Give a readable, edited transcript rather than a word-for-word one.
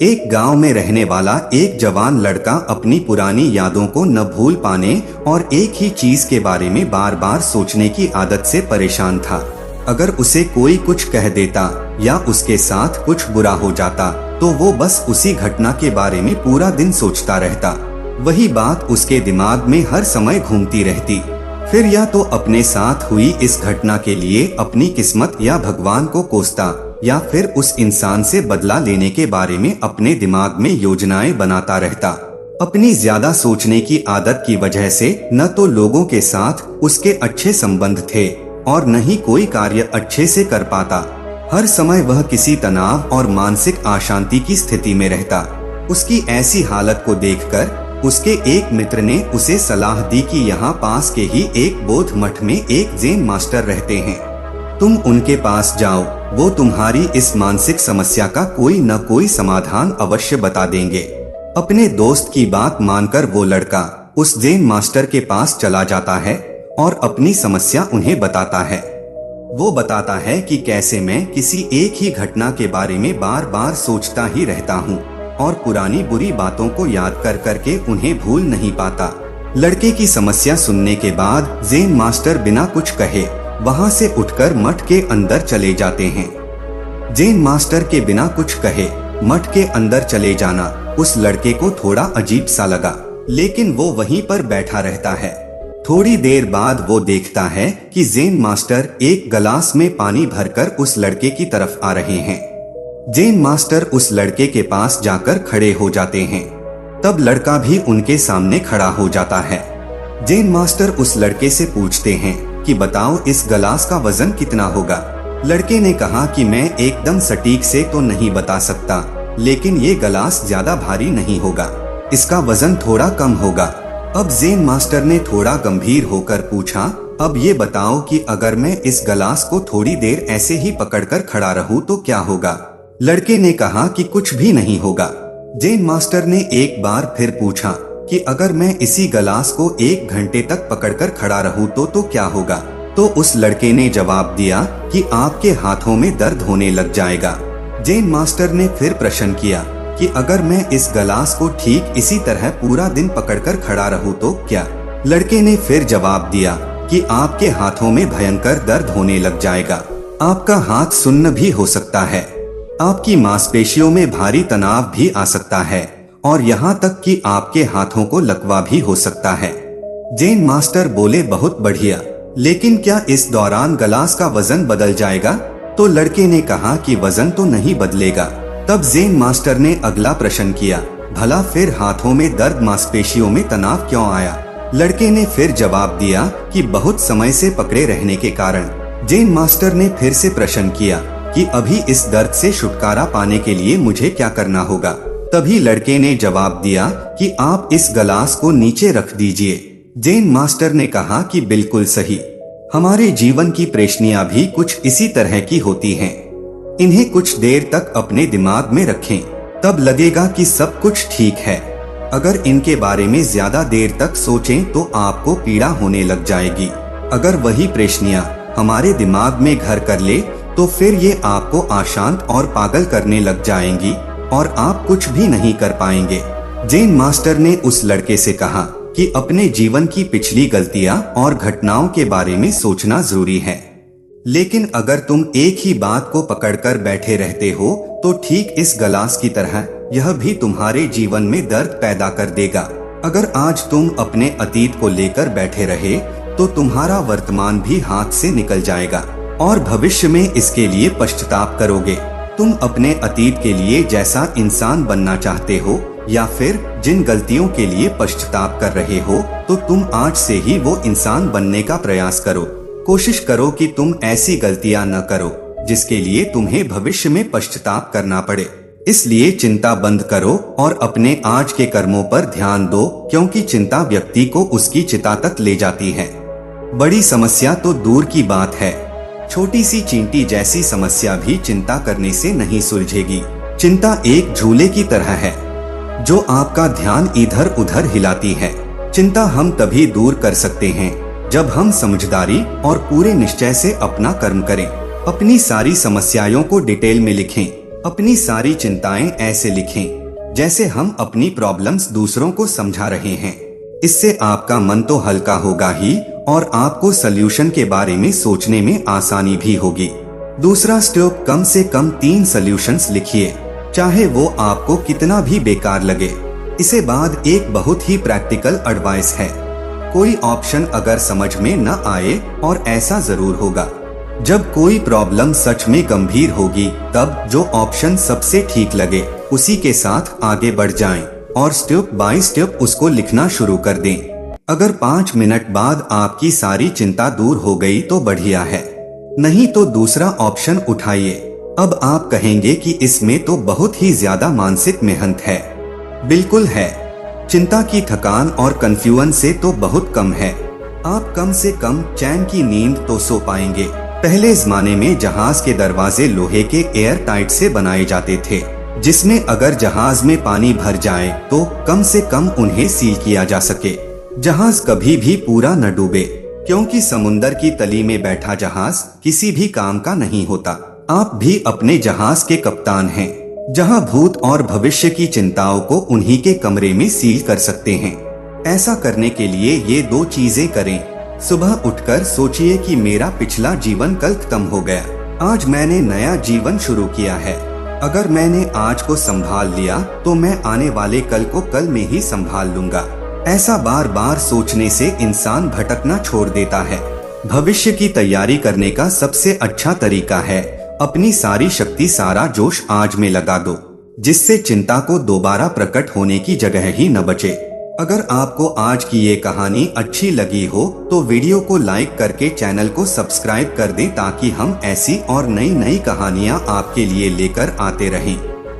एक गांव में रहने वाला एक जवान लड़का अपनी पुरानी यादों को न भूल पाने और एक ही चीज के बारे में बार बार सोचने की आदत से परेशान था। अगर उसे कोई कुछ कह देता या उसके साथ कुछ बुरा हो जाता तो वो बस उसी घटना के बारे में पूरा दिन सोचता रहता। वही बात उसके दिमाग में हर समय घूमती रहती। फिर या तो अपने साथ हुई इस घटना के लिए अपनी किस्मत या भगवान को कोसता या फिर उस इंसान से बदला लेने के बारे में अपने दिमाग में योजनाएं बनाता रहता। अपनी ज्यादा सोचने की आदत की वजह से न तो लोगों के साथ उसके अच्छे संबंध थे और न ही कोई कार्य अच्छे से कर पाता। हर समय वह किसी तनाव और मानसिक अशांति की स्थिति में रहता। उसकी ऐसी हालत को देखकर उसके एक मित्र ने उसे सलाह दी कि यहाँ पास के ही एक बौद्ध मठ में एक जैन मास्टर रहते हैं, तुम उनके पास जाओ, वो तुम्हारी इस मानसिक समस्या का कोई न कोई समाधान अवश्य बता देंगे। अपने दोस्त की बात मानकर वो लड़का उस जैन मास्टर के पास चला जाता है और अपनी समस्या उन्हें बताता है। वो बताता है कि कैसे मैं किसी एक ही घटना के बारे में बार बार सोचता ही रहता हूँ और पुरानी बुरी बातों को याद कर करके उन्हें भूल नहीं पाता। लड़के की समस्या सुनने के बाद जैन मास्टर बिना कुछ कहे वहां से उठकर मठ के अंदर चले जाते हैं। जैन मास्टर के बिना कुछ कहे मठ के अंदर चले जाना उस लड़के को थोड़ा अजीब सा लगा, लेकिन वो वहीं पर बैठा रहता है। थोड़ी देर बाद वो देखता है कि जैन मास्टर एक गिलास में पानी भरकर उस लड़के की तरफ आ रहे हैं। जैन मास्टर उस लड़के के पास जाकर खड़े हो जाते हैं। तब लड़का भी उनके सामने खड़ा हो जाता है। जैन मास्टर उस लड़के से पूछते हैं कि बताओ इस गिलास का वजन कितना होगा। लड़के ने कहा कि मैं एकदम सटीक से तो नहीं बता सकता, लेकिन ये गिलास ज्यादा भारी नहीं होगा, इसका वजन थोड़ा कम होगा। अब जैन मास्टर ने थोड़ा गंभीर होकर पूछा, अब ये बताओ कि अगर मैं इस गिलास को थोड़ी देर ऐसे ही पकड़कर खड़ा रहूं तो क्या होगा। लड़के ने कहा कि कुछ भी नहीं होगा। जैन मास्टर ने एक बार फिर पूछा कि अगर मैं इसी गिलास को 1 घंटे तक पकड़कर खड़ा रहूं तो क्या होगा। तो उस लड़के ने जवाब दिया कि आपके हाथों में दर्द होने लग जाएगा। जैन मास्टर ने फिर प्रश्न किया कि अगर मैं इस गिलास को ठीक इसी तरह पूरा दिन पकड़कर खड़ा रहूं तो क्या। लड़के ने फिर जवाब दिया कि आपके हाथों में भयंकर दर्द होने लग जाएगा, आपका हाथ सुन्न भी हो सकता है, आपकी मांसपेशियों में भारी तनाव भी आ सकता है और यहाँ तक कि आपके हाथों को लकवा भी हो सकता है। जैन मास्टर बोले, बहुत बढ़िया, लेकिन क्या इस दौरान गिलास का वजन बदल जाएगा। तो लड़के ने कहा कि वजन तो नहीं बदलेगा। तब जैन मास्टर ने अगला प्रश्न किया, भला फिर हाथों में दर्द मांसपेशियों में तनाव क्यों आया। लड़के ने फिर जवाब दिया कि बहुत समय से पकड़े रहने के कारण। जैन मास्टर ने फिर से प्रश्न किया कि अभी इस दर्द से छुटकारा पाने के लिए मुझे क्या करना होगा। तभी लड़के ने जवाब दिया कि आप इस गिलास को नीचे रख दीजिए। जैन मास्टर ने कहा कि बिल्कुल सही, हमारे जीवन की परेशानियां भी कुछ इसी तरह की होती हैं। इन्हें कुछ देर तक अपने दिमाग में रखें, तब लगेगा कि सब कुछ ठीक है। अगर इनके बारे में ज्यादा देर तक सोचें तो आपको पीड़ा होने लग जाएगी। अगर वही परेशानियां हमारे दिमाग में घर कर ले तो फिर ये आपको अशांत और पागल करने लग जाएंगी और आप कुछ भी नहीं कर पाएंगे। जैन मास्टर ने उस लड़के से कहा कि अपने जीवन की पिछली गलतियां और घटनाओं के बारे में सोचना जरूरी है, लेकिन अगर तुम एक ही बात को पकड़कर बैठे रहते हो तो ठीक इस गिलास की तरह यह भी तुम्हारे जीवन में दर्द पैदा कर देगा। अगर आज तुम अपने अतीत को लेकर बैठे रहे तो तुम्हारा वर्तमान भी हाथ से निकल जाएगा और भविष्य में इसके लिए पश्चाताप करोगे। तुम अपने अतीत के लिए जैसा इंसान बनना चाहते हो या फिर जिन गलतियों के लिए पश्चाताप कर रहे हो तो तुम आज से ही वो इंसान बनने का प्रयास करो। कोशिश करो कि तुम ऐसी गलतियां न करो जिसके लिए तुम्हें भविष्य में पश्चाताप करना पड़े। इसलिए चिंता बंद करो और अपने आज के कर्मों पर ध्यान दो, क्योंकि चिंता व्यक्ति को उसकी चिता तक ले जाती है। बड़ी समस्या तो दूर की बात है, छोटी सी चींटी जैसी समस्या भी चिंता करने से नहीं सुलझेगी। चिंता एक झूले की तरह है जो आपका ध्यान इधर उधर हिलाती है। चिंता हम तभी दूर कर सकते हैं जब हम समझदारी और पूरे निश्चय से अपना कर्म करें। अपनी सारी समस्याओं को डिटेल में लिखें, अपनी सारी चिंताएं ऐसे लिखें जैसे हम अपनी प्रॉब्लम्स दूसरों को समझा रहे हैं। इससे आपका मन तो हल्का होगा ही और आपको सल्यूशन के बारे में सोचने में आसानी भी होगी। दूसरा स्टेप, कम से कम 3 सल्यूशंस लिखिए, चाहे वो आपको कितना भी बेकार लगे। इसे बाद एक बहुत ही प्रैक्टिकल एडवाइस है। कोई ऑप्शन अगर समझ में न आए, और ऐसा जरूर होगा, जब कोई प्रॉब्लम सच में गंभीर होगी, तब जो ऑप्शन सबसे ठीक लगे उसी के साथ आगे बढ़ जाएं और स्टेप बाय स्टेप उसको लिखना शुरू कर दें। अगर 5 मिनट बाद आपकी सारी चिंता दूर हो गई तो बढ़िया है, नहीं तो दूसरा ऑप्शन उठाइए। अब आप कहेंगे कि इसमें तो बहुत ही ज्यादा मानसिक मेहनत है। बिल्कुल है, चिंता की थकान और कंफ्यूजन से तो बहुत कम है। आप कम से कम चैन की नींद तो सो पाएंगे। पहले जमाने में जहाज के दरवाजे लोहे के एयर टाइट से बनाए जाते थे, जिसमें अगर जहाज में पानी भर जाए तो कम से कम उन्हें सील किया जा सके, जहाज कभी भी पूरा न डूबे। क्योंकि समुंदर की तली में बैठा जहाज किसी भी काम का नहीं होता। आप भी अपने जहाज के कप्तान हैं, जहां भूत और भविष्य की चिंताओं को उन्हीं के कमरे में सील कर सकते हैं। ऐसा करने के लिए ये 2 चीजें करें। सुबह उठकर सोचिए कि मेरा पिछला जीवन कल खत्म हो गया, आज मैंने नया जीवन शुरू किया है। अगर मैंने आज को संभाल लिया तो मैं आने वाले कल को कल में ही संभाल लूंगा। ऐसा बार बार सोचने से इंसान भटकना छोड़ देता है। भविष्य की तैयारी करने का सबसे अच्छा तरीका है अपनी सारी शक्ति, सारा जोश आज में लगा दो, जिससे चिंता को दोबारा प्रकट होने की जगह ही न बचे। अगर आपको आज की ये कहानी अच्छी लगी हो तो वीडियो को लाइक करके चैनल को सब्सक्राइब कर दें, ताकि हम ऐसी और नई नई कहानियाँ आपके लिए लेकर आते रहें।